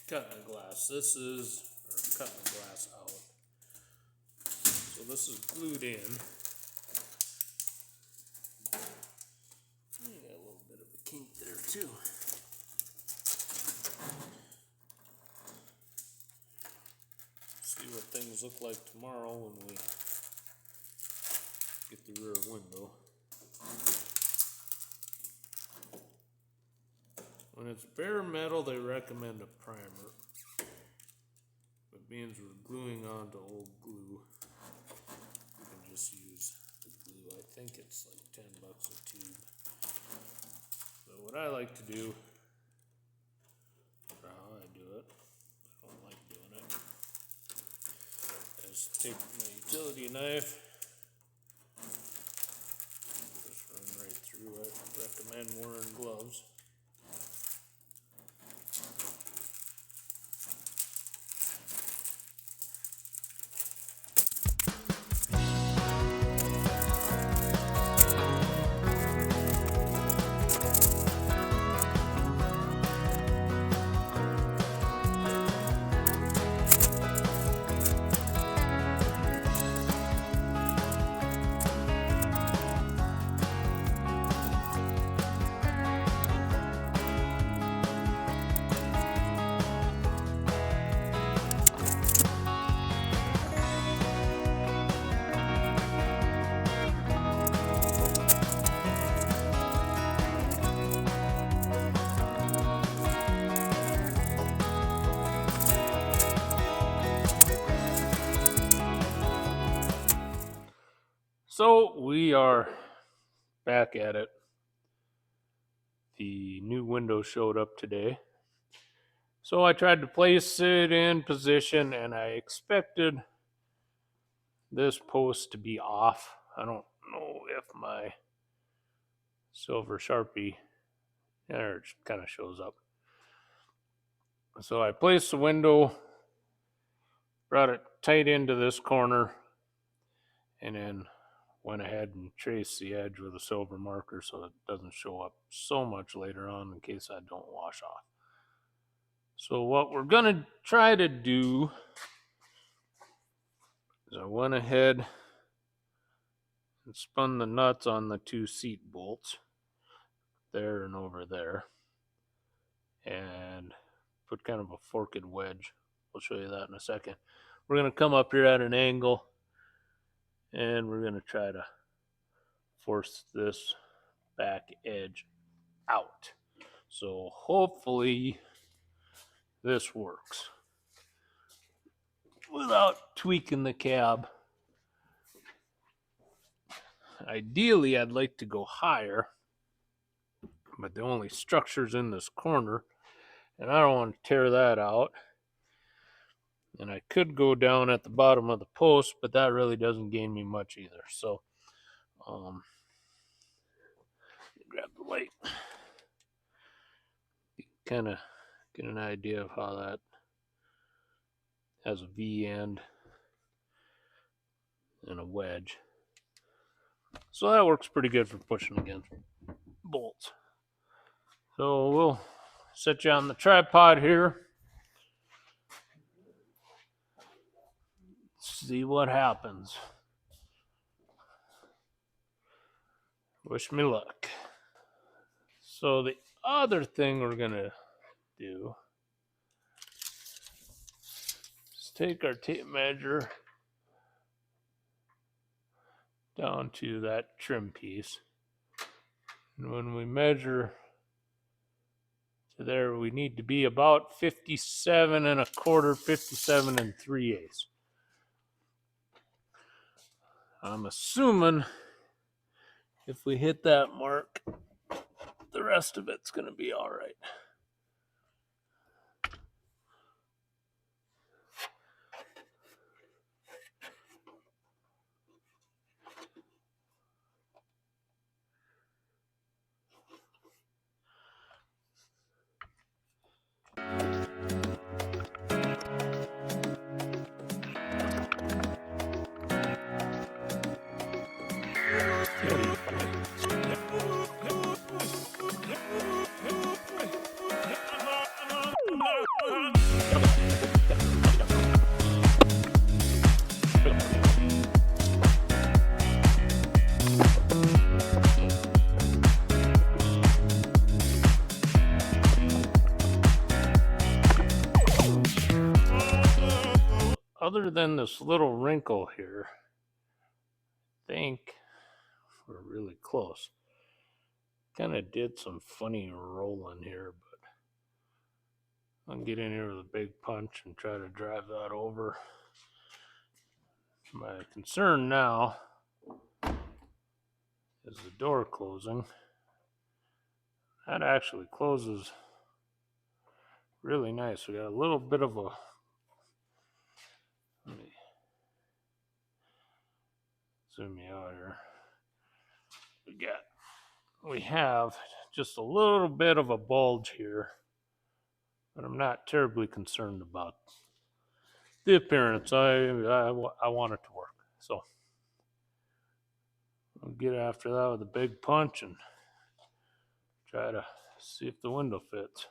cutting the glass. This is, or cutting the glass out. So this is glued in. You got a little bit of a kink there too. See what things look like tomorrow when we get the rear window. When it's bare metal, they recommend a primer. But being we're gluing onto old glue, you can just use the glue. I think it's like $10 a tube. So what I like to do, or how I do it, I don't like doing it, is take my utility knife, just run right through it. I recommend wearing gloves. So we are back at it. The new window showed up today. So I tried to place it in position and I expected this post to be off. I don't know if my silver Sharpie, there it kind of shows up. So I placed the window, brought it tight into this corner, and then went ahead and traced the edge with a silver marker so it doesn't show up so much later on in case I don't wash off. So what we're going to try to do is I went ahead and spun the nuts on the two seat bolts, there and over there, and put kind of a forked wedge. I'll show you that in a second. We're going to come up here at an angle and we're going to try to force this back edge out. So hopefully this works without tweaking the cab. Ideally, I'd like to go higher, but the only structure's in this corner, and I don't want to tear that out. And I could go down at the bottom of the post, but that really doesn't gain me much either. So, grab the light. You can kind of get an idea of how that has a V end and a wedge. So that works pretty good for pushing against bolts. So we'll set you on the tripod here. See what happens. Wish me luck. So the other thing we're gonna do is take our tape measure down to that trim piece. And when we measure to there, we need to be about 57 1/4, 57 3/8. I'm assuming if we hit that mark, the rest of it's going to be all right. other than this little wrinkle here, I think we're really close. Kind of did some funny rolling here, but I'll get in here with a big punch and try to drive that over. My concern now is the door closing. That actually closes really nice. We got a little bit of a, let me zoom you out here. We have just a little bit of a bulge here, but I'm not terribly concerned about the appearance. I want it to work. So I'll get after that with a big punch and try to see if the window fits.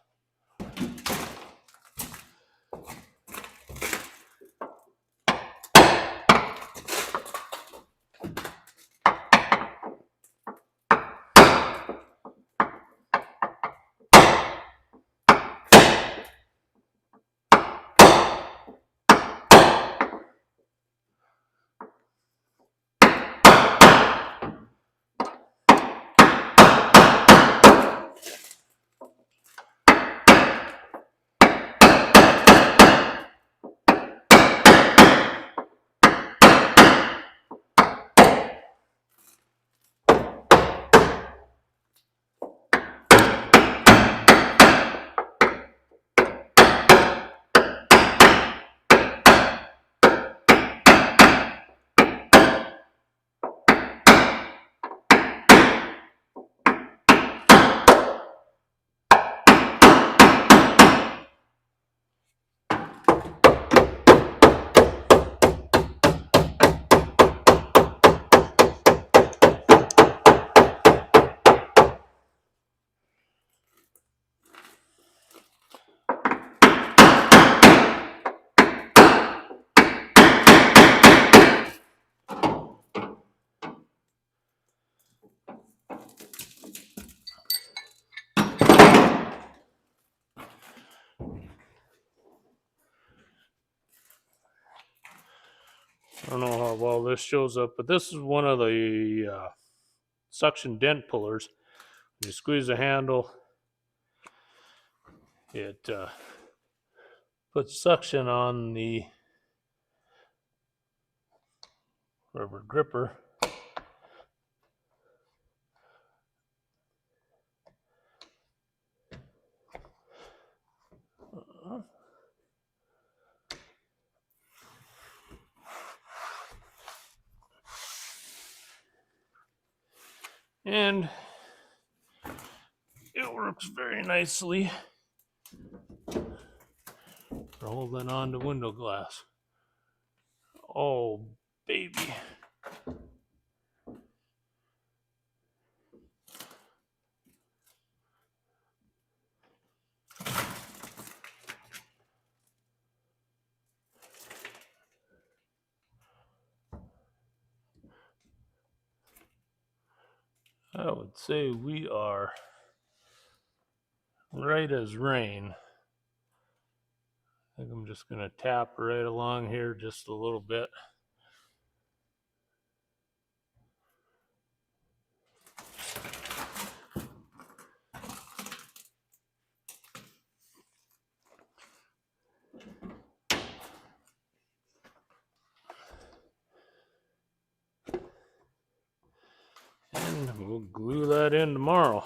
I don't know how well this shows up, but this is one of the suction dent pullers. When you squeeze the handle, it puts suction on the rubber gripper. And it works very nicely for holding on to window glass. Oh, baby. I would say we are right as rain. I think I'm just going to tap right along here just a little bit. And we'll glue that in tomorrow.